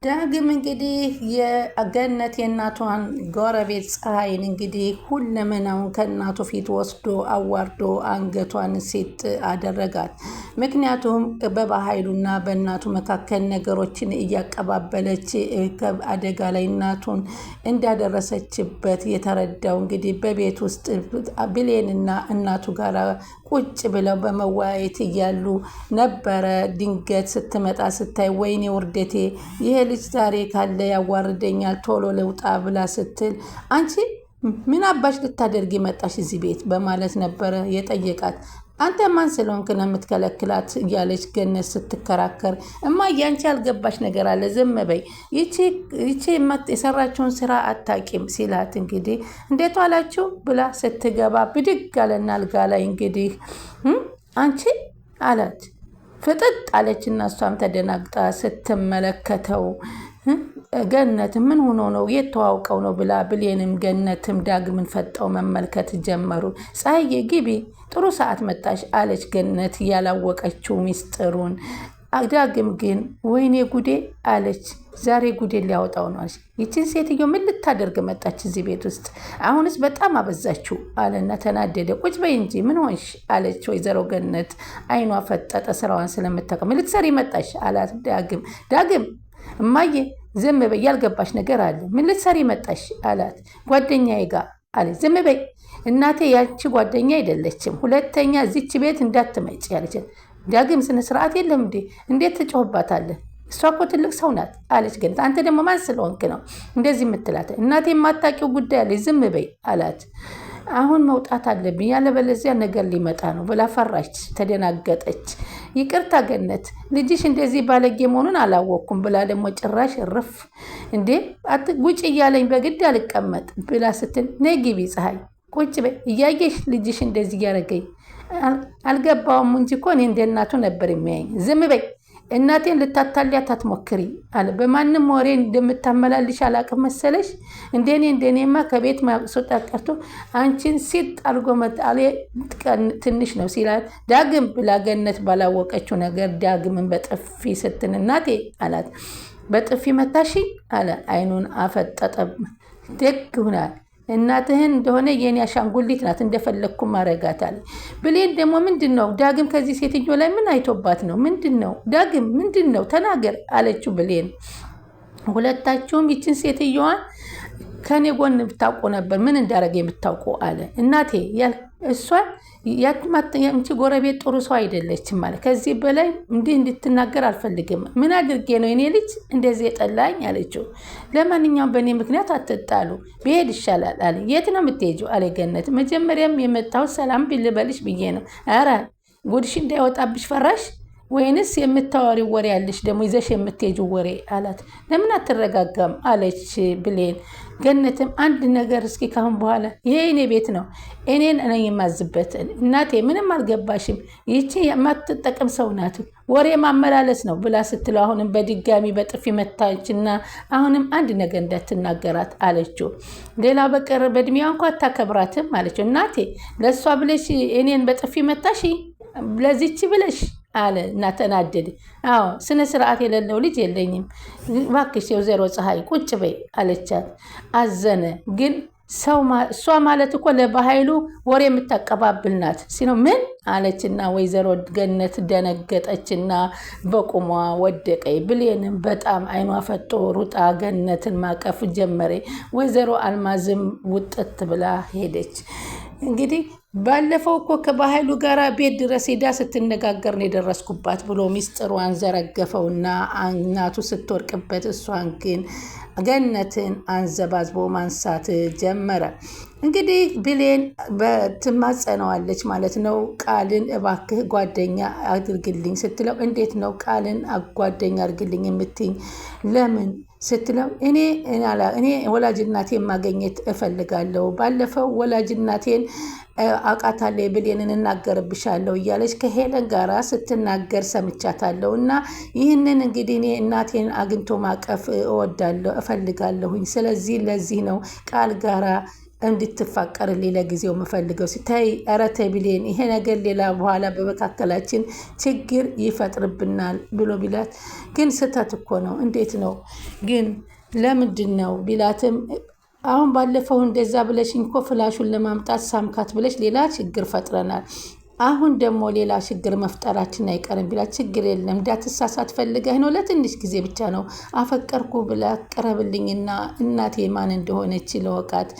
ዳግም እንግዲህ የገነት የእናቷን ጎረቤት ፀሐይን እንግዲህ ሁለመናውን ከእናቱ ፊት ወስዶ አዋርዶ አንገቷን ሴት አደረጋት። ምክንያቱም በባህሉና በእናቱ መካከል ነገሮችን እያቀባበለች አደጋ ላይ እናቱን እንዳደረሰችበት የተረዳው እንግዲህ በቤት ውስጥ ብሌንና እናቱ ጋር ቁጭ ብለው በመወያየት እያሉ ነበረ። ድንገት ስትመጣ ስታይ ወይኔ ውርደቴ ይሄ ልጅ ዛሬ ካለ ያዋርደኛል ቶሎ ልውጣ ብላ ስትል አንቺ ምን አባሽ ልታደርጊ መጣሽ እዚህ ቤት በማለት ነበረ የጠየቃት። አንተ ማን ስለሆንክ ነው የምትከለክላት እያለች ገነት ስትከራከር፣ እማዬ አንቺ ያልገባሽ ነገር አለ ዝም በይ ይቺ የሰራችውን ስራ አታቂም ሲላት፣ እንግዲህ እንዴት ዋላችሁ ብላ ስትገባ ብድግ አለና አልጋ ላይ እንግዲህ አንቺ አላት። ፍጥጥ አለችና እሷም ተደናግጣ ስትመለከተው ገነት ምን ሆኖ ነው የተዋውቀው ነው ብላ ብሌንም ገነትም ዳግምን ፈጠው መመልከት ጀመሩ። ፀሐዬ ግቢ ጥሩ ሰዓት መጣሽ አለች ገነት ያላወቀችው ሚስጥሩን። ዳግም ግን ወይኔ ጉዴ አለች። ዛሬ ጉዴ ሊያወጣው ነው አለች። ይችን ሴትዮ ምን ልታደርግ መጣች እዚህ ቤት ውስጥ? አሁንስ በጣም አበዛችው አለና ተናደደ። ቁጭ በይ እንጂ ምን ሆንሽ አለች ወይዘሮ ገነት አይኗ ፈጠጠ ስራዋን ስለምታውቅ። ምን ልትሰሪ መጣሽ አላት ዳግም እማዬ ዝም በይ ያልገባሽ ነገር አለ። ምን ልትሰሪ መጣሽ አላት። ጓደኛዬ ጋር አለች። ዝም በይ እናቴ ያቺ ጓደኛ አይደለችም፣ ሁለተኛ እዚች ቤት እንዳትመጪ አለች። ዳግም ስነ ስርዓት የለም እንዴ? እንዴት ትጮህባታለህ? እሷ እኮ ትልቅ ሰው ናት አለች ገነት። አንተ ደግሞ ማን ስለሆንክ ነው እንደዚህ የምትላት? እናቴ የማታውቂው ጉዳይ አለች፣ ዝም በይ አላት። አሁን መውጣት አለብኝ ያለበለዚያ ነገር ሊመጣ ነው ብላ ፈራች፣ ተደናገጠች። ይቅርታ ገነት ልጅሽ እንደዚህ ባለጌ መሆኑን አላወቅኩም ብላ ደግሞ ጭራሽ እርፍ እንዴ ውጭ እያለኝ በግድ አልቀመጥ ብላ ስትል፣ ነይ ግቢ ፀሐይ ቁጭ በይ እያየሽ ልጅሽ እንደዚህ እያደረገኝ አልገባውም እንጂ እኮ እኔ እንደ እናቱ ነበር የሚያየኝ። ዝም በይ እናቴን ልታታሊያት አትሞክሪ አለ። በማንም ወሬ እንደምታመላልሽ አላቅም መሰለሽ? እንደኔማ ከቤት ማስወጣት ቀርቶ አንቺን ሲጥ አድርጎ መጣሌ ትንሽ ነው ሲላት፣ ዳግም ብላ ገነት ባላወቀችው ነገር ዳግምን በጥፊ ስትል፣ እናቴ አላት። በጥፊ መታሽ አለ። አይኑን አፈጠጠ። ደግ ሁናል እናትህን እንደሆነ የኔ አሻንጉሊት ናት እንደፈለግኩ ማረጋታል። ብሌን ደግሞ ምንድን ነው ዳግም ከዚህ ሴትዮ ላይ ምን አይቶባት ነው? ምንድን ነው ዳግም ምንድን ነው ተናገር አለችው ብሌን። ሁለታችሁም ይችን ሴትዮዋን ከኔ ጎን ብታውቁ ነበር ምን እንዳረገ የምታውቁ አለ። እናቴ እሷን ያንቺ ጎረቤት ጥሩ ሰው አይደለችም ማለት ከዚህ በላይ እንዲህ እንድትናገር አልፈልግም። ምን አድርጌ ነው እኔ ልጅ እንደዚህ የጠላኝ አለችው። ለማንኛውም በእኔ ምክንያት አትጣሉ ብሄድ ይሻላል አለ። የት ነው የምትሄጂው አለ ገነት። መጀመሪያም የመጣሁት ሰላም ልበልሽ ብዬ ነው። ኧረ ጉድሽ እንዳይወጣብሽ ፈራሽ ወይንስ የምታወሪው ወሬ ያለሽ ደግሞ ይዘሽ የምትሄጂው ወሬ አላት። ለምን አትረጋጋም አለች ብሌን። ገነትም አንድ ነገር እስኪ ካሁን በኋላ ይሄ እኔ ቤት ነው እኔን እኔ የማዝበት እናቴ ምንም አልገባሽም ይቺ የማትጠቅም ሰው ናት ወሬ ማመላለስ ነው ብላ ስትለው አሁንም በድጋሚ በጥፊ መታችና አሁንም አንድ ነገር እንዳትናገራት አለችው። ሌላ በቀር በእድሜዋ እንኳ አታከብራትም አለችው። እናቴ ለእሷ ብለሽ እኔን በጥፊ መታሽ ለዚች ብለሽ አለ እና ተናደደ። አዎ ስነ ስርዓት የሌለው ልጅ የለኝም እባክሽ የወይዘሮ ፀሐይ ቁጭ በይ አለቻት። አዘነ ግን እሷ ማለት እኮ ለባህሉ ወሬ የምታቀባብል ናት ሲለው ምን አለችና ወይዘሮ ገነት ደነገጠችና በቁሟ ወደቀይ። ብሌንም በጣም አይኗ ፈጦ ሩጣ ገነትን ማቀፍ ጀመረ። ወይዘሮ አልማዝም ውጥት ብላ ሄደች። እንግዲህ ባለፈው እኮ ከባህሉ ጋር ቤት ድረስ ሄዳ ስትነጋገር ነው የደረስኩባት ብሎ ሚስጥሯን ዘረገፈውና እናቱ ስትወርቅበት እሷን ግን ገነትን አንዘባዝቦ ማንሳት ጀመረ። እንግዲህ ብሌን ትማጸነዋለች ማለት ነው። ቃልን እባክህ ጓደኛ አድርግልኝ ስትለው፣ እንዴት ነው ቃልን ጓደኛ አድርግልኝ የምትኝ ለምን ስትለው፣ እኔ ወላጅናቴን ማገኘት እፈልጋለሁ። ባለፈው ወላጅናቴን አውቃታለሁ ብሌንን እናገርብሻለሁ እያለች ከሄለን ጋራ ስትናገር ሰምቻታለሁ እና ይህንን እንግዲህ እኔ እናቴን አግኝቶ ማቀፍ እፈልጋለሁኝ። ስለዚህ ለዚህ ነው ቃል ጋራ እንድትፋቀርልኝ ለጊዜው የምፈልገው ሲታይ፣ ኧረ ተይ ብሌን፣ ይሄ ነገር ሌላ በኋላ በመካከላችን ችግር ይፈጥርብናል ብሎ ቢላት፣ ግን ስህተት እኮ ነው። እንዴት ነው ግን ለምንድን ነው ቢላትም፣ አሁን ባለፈው እንደዛ ብለሽኝ እኮ ፍላሹን ለማምጣት ሳምካት ብለሽ ሌላ ችግር ፈጥረናል። አሁን ደግሞ ሌላ ችግር መፍጠራችን አይቀርም ቢላት፣ ችግር የለም እንዳትሳሳት ፈልገህ ነው፣ ለትንሽ ጊዜ ብቻ ነው አፈቀርኩ ብላ ቀረብልኝና እናቴ ማን እንደሆነች ለወቃት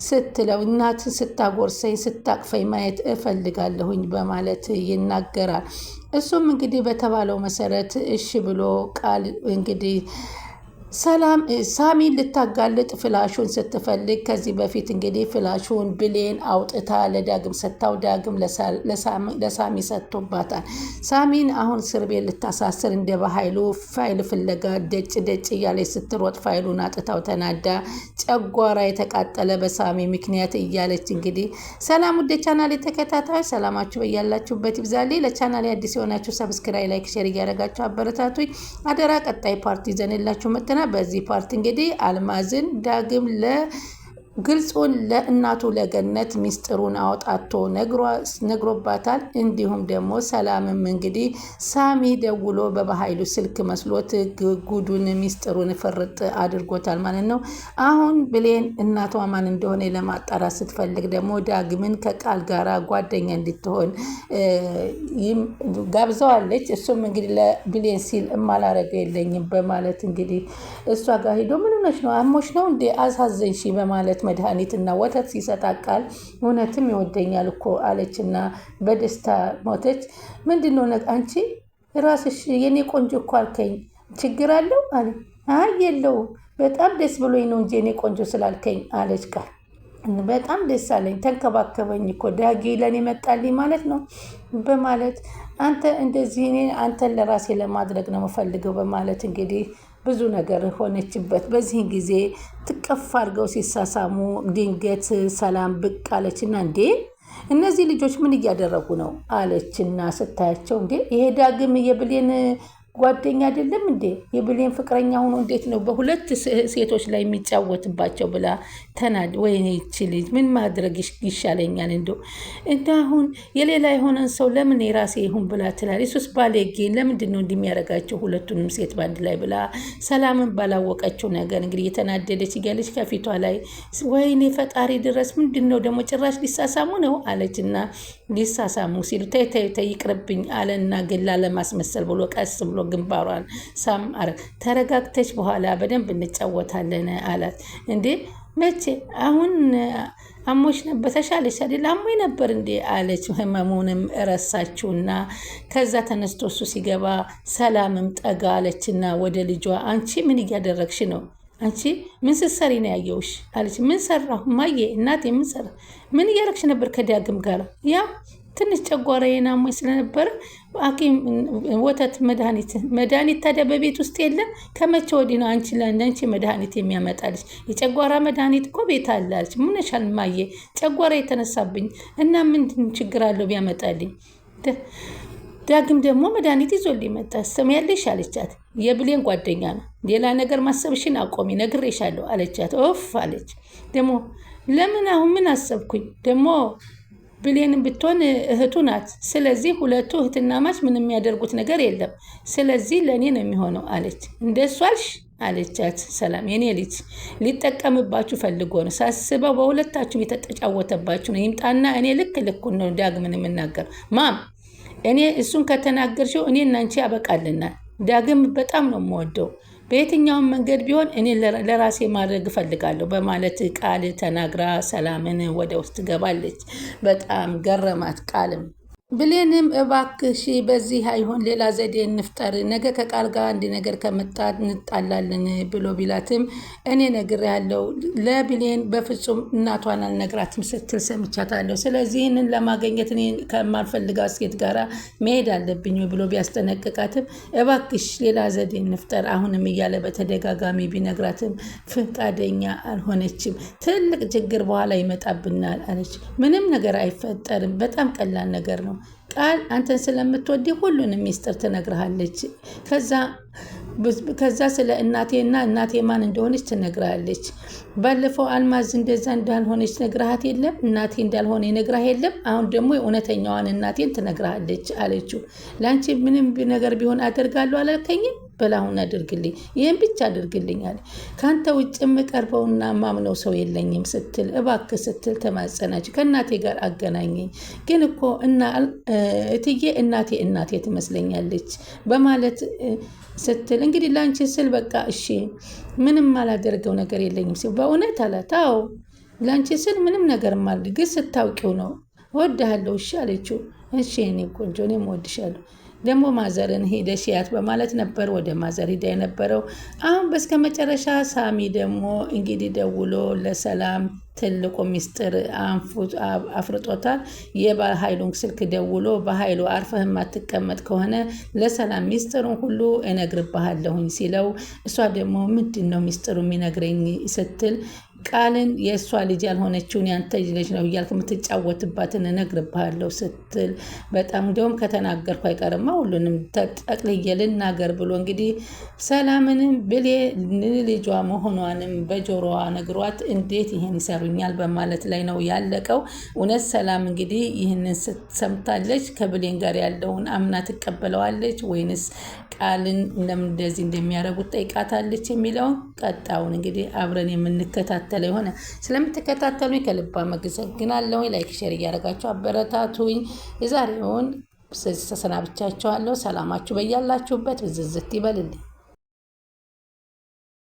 ስትለው፣ እናት ስታጎርሰኝ ስታቅፈኝ ማየት እፈልጋለሁኝ በማለት ይናገራል። እሱም እንግዲህ በተባለው መሰረት እሺ ብሎ ቃል እንግዲህ ሰላም ሳሚን ልታጋልጥ ፍላሹን ስትፈልግ ከዚህ በፊት እንግዲህ ፍላሹን ብሌን አውጥታ ለዳግም ሰጥታው ዳግም ለሳሚ ሰጥቶባታል። ሳሚን አሁን እስር ቤት ልታሳስር እንደ በኃይሉ ፋይል ፍለጋ ደጭ ደጭ እያለች ስትሮጥ ፋይሉን አጥታው ተናዳ ጨጓራ የተቃጠለ በሳሚ ምክንያት እያለች እንግዲህ ሰላም ወደ ቻናል የተከታታዮች ሰላማችሁ በያላችሁበት ይብዛልኝ። ለቻናል አዲስ የሆናችሁ ሰብስክራይብ፣ ላይክ፣ ሼር እያደረጋችሁ አበረታቱኝ አደራ። ቀጣይ ፓርቲ ይዘንላችሁ መጥተናል። በዚህ ፓርት እንግዲህ አልማዝን ዳግም ግልጹን ለእናቱ ለገነት ሚስጥሩን አውጣቶ ነግሮባታል። እንዲሁም ደግሞ ሰላምም እንግዲህ ሳሚ ደውሎ በበኃይሉ ስልክ መስሎት ጉዱን ሚስጥሩን ፍርጥ አድርጎታል ማለት ነው። አሁን ብሌን እናቷ ማን እንደሆነ ለማጣራት ስትፈልግ ደግሞ ዳግምን ከቃል ጋር ጓደኛ እንድትሆን ጋብዘዋለች። እሱም እንግዲህ ለብሌን ሲል እማላረገው የለኝም በማለት እንግዲህ እሷ ጋር ሄዶ ምን ሆነሽ ነው አሞሽ ነው እንዴ አሳዘንሽ በማለት መድኃኒትና ወተት ሲሰጣት ቃል እውነትም ይወደኛል እኮ አለችና በደስታ ሞተች። ምንድነው አንቺ ራስሽ የኔ ቆንጆ እኮ አልከኝ ችግር አለው አለ። አይ የለውም በጣም ደስ ብሎኝ ነው እንጂ የኔ ቆንጆ ስላልከኝ አለች ቃል። በጣም ደስ አለኝ ተንከባከበኝ እኮ ዳጊ ለኔ መጣልኝ ማለት ነው በማለት አንተ እንደዚህ እኔ አንተን ለራሴ ለማድረግ ነው የምፈልገው በማለት እንግዲህ ብዙ ነገር ሆነችበት። በዚህ ጊዜ ትቀፍ አድርገው ሲሳሳሙ ድንገት ሰላም ብቅ አለችና እንዴ እነዚህ ልጆች ምን እያደረጉ ነው አለችና ስታያቸው እንዴ ይሄ ዳግም የብሌን ጓደኛ አይደለም እንዴ የብሌን ፍቅረኛ ሆኖ እንዴት ነው በሁለት ሴቶች ላይ የሚጫወትባቸው ብላ ተናድ። ወይኔ ይቺ ልጅ ምን ማድረግ ይሻለኛል እንደ አሁን የሌላ የሆነን ሰው ለምን የራሴ ይሁን ብላ ትላለች። እሱስ ባለጌን ለምንድን ነው እንደሚያደርጋቸው ሁለቱንም ሴት ባንድ ላይ ብላ ሰላምን ባላወቀችው ነገር እንግዲህ የተናደደች እያለች ከፊቷ ላይ ወይኔ ፈጣሪ ድረስ ምንድን ነው ደግሞ ጭራሽ ሊሳሳሙ ነው አለችና ሊሳሳሙ ሲሉ ተይ ይቅርብኝ አለና ግላ ለማስመሰል ብሎ ቀስ ብሎ ግንባሯን ሳም አረግ። ተረጋግተች በኋላ በደንብ እንጫወታለን አላት። እንዴ መቼ አሁን አሞሽ ነበር ተሻለሽ አይደል አሞኝ ነበር እንዴ አለች። ህመሙንም ረሳችውና ከዛ ተነስቶ እሱ ሲገባ ሰላምም ጠጋ አለችና ወደ ልጇ አንቺ ምን እያደረግሽ ነው አንቺ ምን ስትሰሪ ነው ያየውሽ አለች። ምን ሰራሁ ማየ እናቴ ምን ሰራ ምን እያደረግሽ ነበር ከዳግም ጋር ያው ትንሽ ጨጓራዬን አሞኝ ስለነበረ ሐኪም ወተት መድኃኒት ታዲያ በቤት ውስጥ የለም ከመቼ ወዲህ ነው አንቺ ለአንቺ መድኃኒት የሚያመጣልሽ የጨጓራ መድኃኒት እኮ ቤት አለ አለች። ምን ሻል ማየ ጨጓራ የተነሳብኝ እና ምንድን ችግር አለው ቢያመጣልኝ ዳግም ደግሞ መድኃኒት ይዞልኝ መጣ ሰማያለሽ አለቻት። የብሌን ጓደኛ ነው ሌላ ነገር ማሰብሽን አቆሚ ነግሬሻለሁ አለቻት። ኦፍ አለች። ደግሞ ለምን አሁን ምን አሰብኩኝ ደግሞ ብሌንም ብትሆን እህቱ ናት። ስለዚህ ሁለቱ እህትና ማች ምንም የሚያደርጉት ነገር የለም። ስለዚህ ለእኔ ነው የሚሆነው አለች። እንደሱ አልሽ አለቻት ሰላም። የኔ ልጅ ሊጠቀምባችሁ ፈልጎ ነው ሳስበው በሁለታችሁም የተጫወተባችሁ ነው። ይምጣና እኔ ልኩን ነው ዳግምን የምናገር ማም እኔ እሱን ከተናገርሽው እኔ እናንቺ ያበቃልናል። ዳግም በጣም ነው የምወደው በየትኛውም መንገድ ቢሆን እኔ ለራሴ ማድረግ እፈልጋለሁ በማለት ቃል ተናግራ ሰላምን ወደ ውስጥ ገባለች። በጣም ገረማት ቃልም ብሌንም እባክሽ በዚህ አይሆን ሌላ ዘዴ እንፍጠር ነገ ከቃል ጋር አንድ ነገር ከመጣ እንጣላለን ብሎ ቢላትም እኔ ነግሬያለሁ ለብሌን በፍጹም እናቷን አልነግራትም ስትል ሰምቻታለሁ። ስለዚህ ይህንን ለማገኘት እኔ ከማልፈልጋት ሴት ጋር መሄድ አለብኝ ብሎ ቢያስጠነቅቃትም እባክሽ ሌላ ዘዴ እንፍጠር አሁንም እያለ በተደጋጋሚ ቢነግራትም ፈቃደኛ አልሆነችም። ትልቅ ችግር በኋላ ይመጣብናል አለች። ምንም ነገር አይፈጠርም በጣም ቀላል ነገር ነው ቃል አንተን ስለምትወድ ሁሉንም ሚስጥር ትነግርሃለች። ከዛ ስለ እናቴና እናቴ ማን እንደሆነች ትነግርሃለች። ባለፈው አልማዝ እንደዛ እንዳልሆነች ነግረሃት የለም? እናቴ እንዳልሆነ ነግረህ የለም? አሁን ደግሞ እውነተኛዋን እናቴን ትነግርሃለች አለችው። ለአንቺ ምንም ነገር ቢሆን አደርጋለሁ አላልከኝም? በላሁን አድርግልኝ፣ ይህን ብቻ አድርግልኝ አለ። ከአንተ ውጭ የምቀርበውና ማምነው ሰው የለኝም ስትል እባክህ ስትል ተማጸናች። ከእናቴ ጋር አገናኘኝ፣ ግን እኮ እትዬ እናቴ ትመስለኛለች በማለት ስትል እንግዲህ ላንቺ ስል በቃ እሺ ምንም አላደርገው ነገር የለኝም ሲል በእውነት አላት። አዎ ላንቺ ስል ምንም ነገር ማድረግ ስታውቂው ነው፣ እወድሃለሁ እሺ አለችው። እሺ እኔ ቆንጆ እኔም እወድሻለሁ፣ ደግሞ ማዘርን ሄደሽ ያት በማለት ነበር ወደ ማዘር ሂዳ የነበረው። አሁን በስከ መጨረሻ ሳሚ ደግሞ እንግዲህ ደውሎ ለሰላም ትልቁ ሚስጥር አፍርጦታል። የኃይሉን ስልክ ደውሎ በኃይሉ አርፈህ የማትቀመጥ ከሆነ ለሰላም ሚስጥሩን ሁሉ እነግርብሃለሁኝ ሲለው፣ እሷ ደግሞ ምንድን ነው ሚስጥሩ የሚነግረኝ ስትል ቃልን የእሷ ልጅ ያልሆነችውን ያንተ ልጅ ነው እያልክ የምትጫወትባትን እነግርብሃለሁ ስትል፣ በጣም እንዲሁም ከተናገርኩ አይቀርማ ሁሉንም ጠቅልዬ ልናገር ብሎ እንግዲህ ሰላምንም ብሌ ልጇ መሆኗንም በጆሮዋ ነግሯት እንዴት ይህን ይሰሩኛል በማለት ላይ ነው ያለቀው። እውነት ሰላም እንግዲህ ይህንን ሰምታለች? ከብሌን ጋር ያለውን አምና ትቀበለዋለች ወይንስ ቃልን እንደምን እንደዚህ እንደሚያደርጉት ጠይቃታለች የሚለውን ቀጣውን እንግዲህ አብረን የምንከታተለው የሆነ ስለምትከታተሉኝ ከልብ አመሰግናለሁ። ላይክ ሼር እያደረጋችሁ አበረታቱኝ። የዛሬውን ተሰናብቻችኋለሁ። ሰላማችሁ በያላችሁበት ብዝዝት ይበልልኝ።